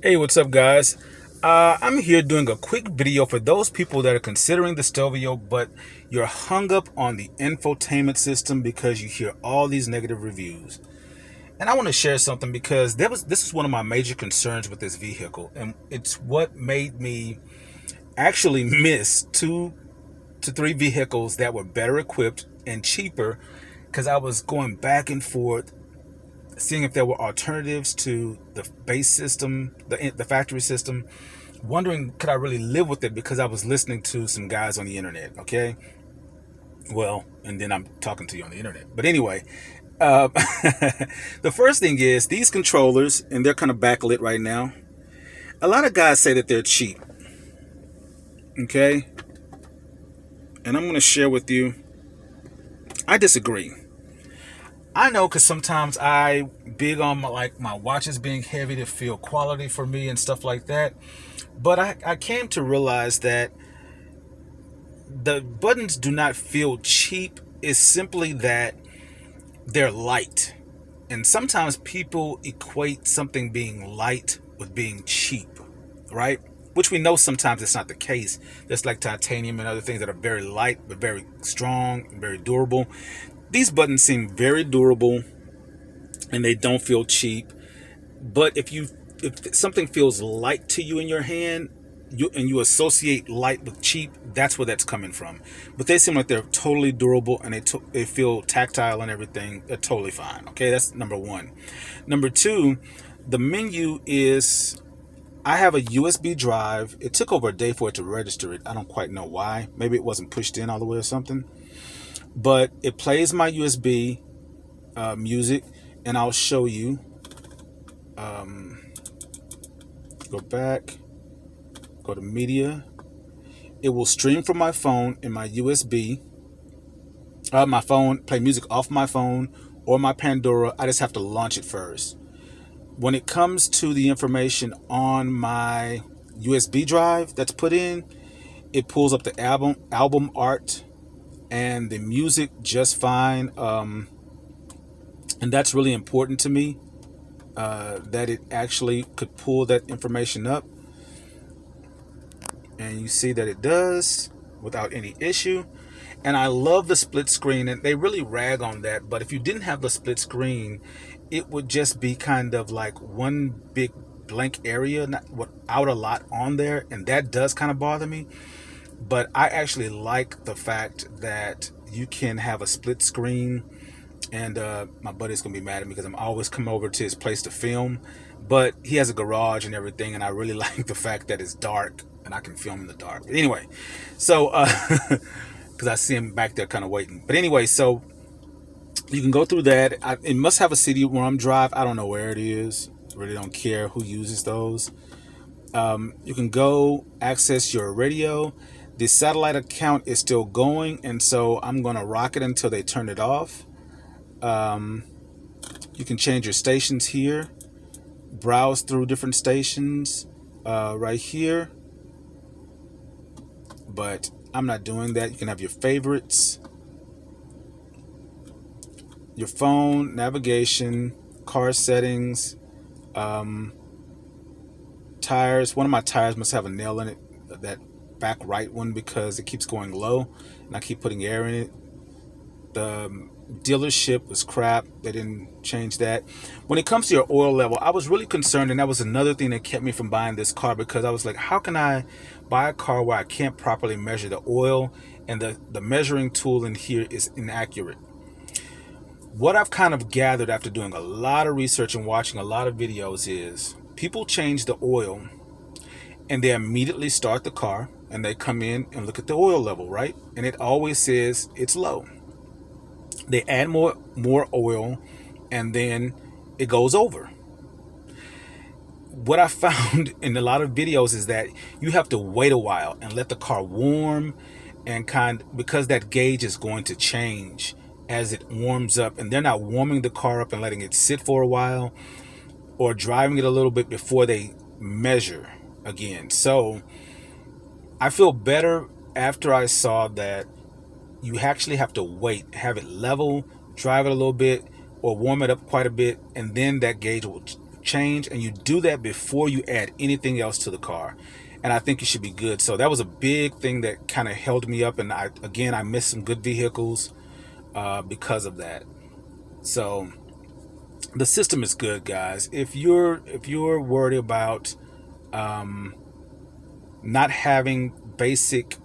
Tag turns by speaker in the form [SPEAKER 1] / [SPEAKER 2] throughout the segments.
[SPEAKER 1] Hey, what's up, guys? I'm here doing a quick video for those people that are considering the Stelvio, but you're hung up on the infotainment system because you hear all these negative reviews. And I want to share something because this is one of my major concerns with this vehicle, and it's what made me actually miss 2 to 3 vehicles that were better equipped and cheaper, because I was going back and forth seeing if there were alternatives to the base system, the factory system, wondering could I really live with it, because I was listening to some guys on the internet. Okay, well, and then I'm talking to you on the internet. But anyway, uh, the first thing is these controllers, and they're kind of backlit right now. A lot of guys say that they're cheap. Okay, and I'm going to share with you. I disagree. I know, because sometimes I big on my watches being heavy to feel quality for me and stuff like that. But I came to realize that the buttons do not feel cheap. It's simply that they're light. And sometimes people equate something being light with being cheap, right? Which we know sometimes it's not the case. Just like titanium and other things that are very light but very strong and very durable. These buttons seem very durable and they don't feel cheap. But if something feels light to you in your hand, you associate light with cheap, that's where that's coming from. But they seem like they're totally durable, and they feel tactile and everything. They're totally fine. Okay, that's number one. Number two, the menu is, I have a USB drive. It took over a day for it to register it. I don't quite know why. Maybe it wasn't pushed in all the way or something. But it plays my USB music, and I'll show you. Go back, go to media. It will stream from my phone and my USB. My phone, play music off my phone or my Pandora. I just have to launch it first. When it comes to the information on my USB drive that's put in, it pulls up the album art and the music just fine. And that's really important to me, that it actually could pull that information up. And you see that it does without any issue. And I love the split screen, and they really rag on that. But if you didn't have the split screen, it would just be kind of like one big blank area, not without a lot on there. And that does kind of bother me. But I actually like the fact that you can have a split screen. And my buddy's gonna be mad at me because I'm always come over to his place to film, but he has a garage and everything, and I really like the fact that it's dark and I can film in the dark. But anyway, so because I see him back there kind of waiting. But anyway, so you can go through that. It must have a CD-ROM drive. I don't know where it is. Really don't care who uses those. You can go access your radio. The satellite account is still going, and so I'm gonna rock it until they turn it off. You can change your stations here, browse through different stations right here, but I'm not doing that. You can have your favorites, your phone, navigation, car settings, tires. One of my tires must have a nail in it, that back right one, because it keeps going low and I keep putting air in it. The dealership was crap. They didn't change that. When it comes to your oil level, I was really concerned, and that was another thing that kept me from buying this car, because I was like, how can I buy a car where I can't properly measure the oil, and the measuring tool in here is inaccurate? What I've kind of gathered after doing a lot of research and watching a lot of videos is people change the oil and they immediately start the car and they come in and look at the oil level, right? And it always says it's low. They add more oil, and then it goes over. What I found in a lot of videos is that you have to wait a while and let the car warm, and because that gauge is going to change as it warms up, and they're not warming the car up and letting it sit for a while, or driving it a little bit before they measure again. So I feel better after I saw that you actually have to wait, have it level, drive it a little bit, or warm it up quite a bit, and then that gauge will change, and you do that before you add anything else to the car. And I think you should be good. So that was a big thing that kind of held me up. And I missed some good vehicles because of that. So the system is good, guys. If you're worried about not having basic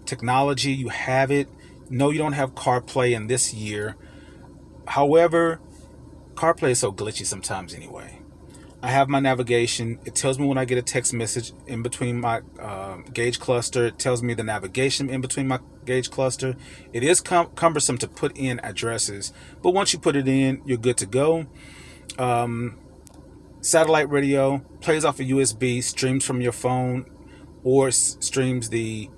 [SPEAKER 1] technology, you have it. No, you don't have CarPlay in this year. However, CarPlay is so glitchy sometimes anyway. I have my navigation. It tells me when I get a text message in between my gauge cluster. It tells me the navigation in between my gauge cluster. It is cumbersome to put in addresses, but once you put it in, you're good to go. Satellite radio plays off a USB, streams from your phone, or streams the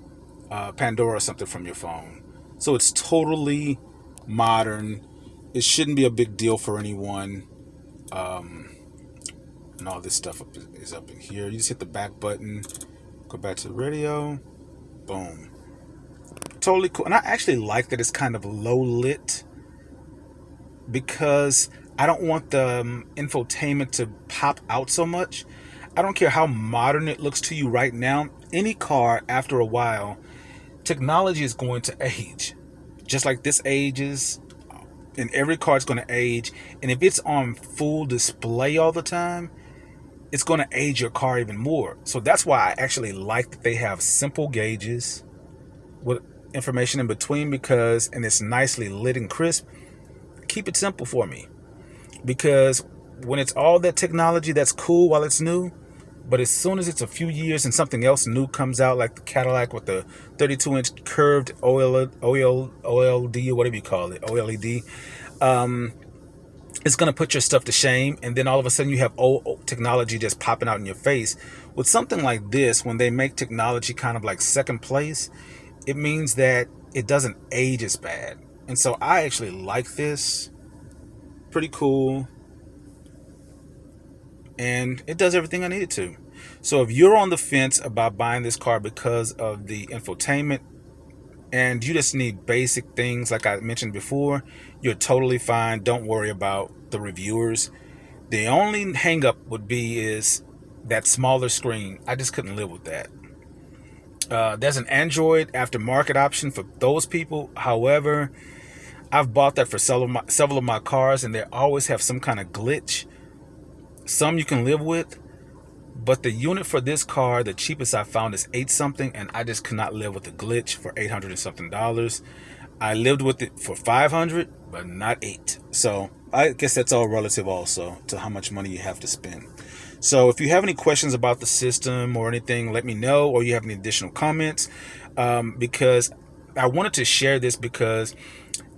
[SPEAKER 1] Pandora or something from your phone. So it's totally modern. It shouldn't be a big deal for anyone. And all this stuff is up in here. You just hit the back button, go back to the radio, boom. Totally cool. And I actually like that it's kind of low lit, because I don't want the infotainment to pop out so much. I don't care how modern it looks to you right now. Any car, after a while, technology is going to age. Just like this ages, and every car is going to age. And if it's on full display all the time, it's going to age your car even more. So that's why I actually like that they have simple gauges with information in between, and it's nicely lit and crisp. Keep it simple for me, because when it's all that technology, that's cool while it's new. But as soon as it's a few years and something else new comes out, like the Cadillac with the 32-inch curved OLED, or whatever you call it, OLED, it's going to put your stuff to shame. And then all of a sudden you have old technology just popping out in your face. With something like this, when they make technology kind of like second place, it means that it doesn't age as bad. And so I actually like this. Pretty cool. And it does everything I need it to. So if you're on the fence about buying this car because of the infotainment, and you just need basic things like I mentioned before, you're totally fine. Don't worry about the reviewers. The only hang up would be is that smaller screen. I just couldn't live with that. There's an Android aftermarket option for those people. However, I've bought that for several of my cars, and they always have some kind of glitch. Some you can live with, but the unit for this car, the cheapest I found, is 8 something, and I just could not live with the glitch for $800 and something. I lived with it for $500, but not 8. So I guess that's all relative also to how much money you have to spend. So if you have any questions about the system or anything, let me know, or you have any additional comments, because I wanted to share this because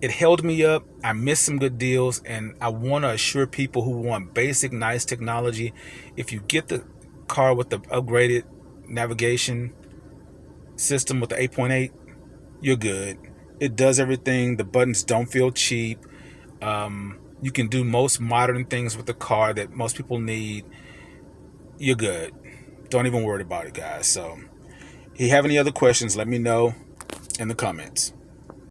[SPEAKER 1] it held me up. I missed some good deals, and I want to assure people who want basic, nice technology, if you get the car with the upgraded navigation system with the 8.8, you're good. It does everything. The buttons don't feel cheap. You can do most modern things with the car that most people need. You're good. Don't even worry about it, guys. So if you have any other questions, let me know in the comments.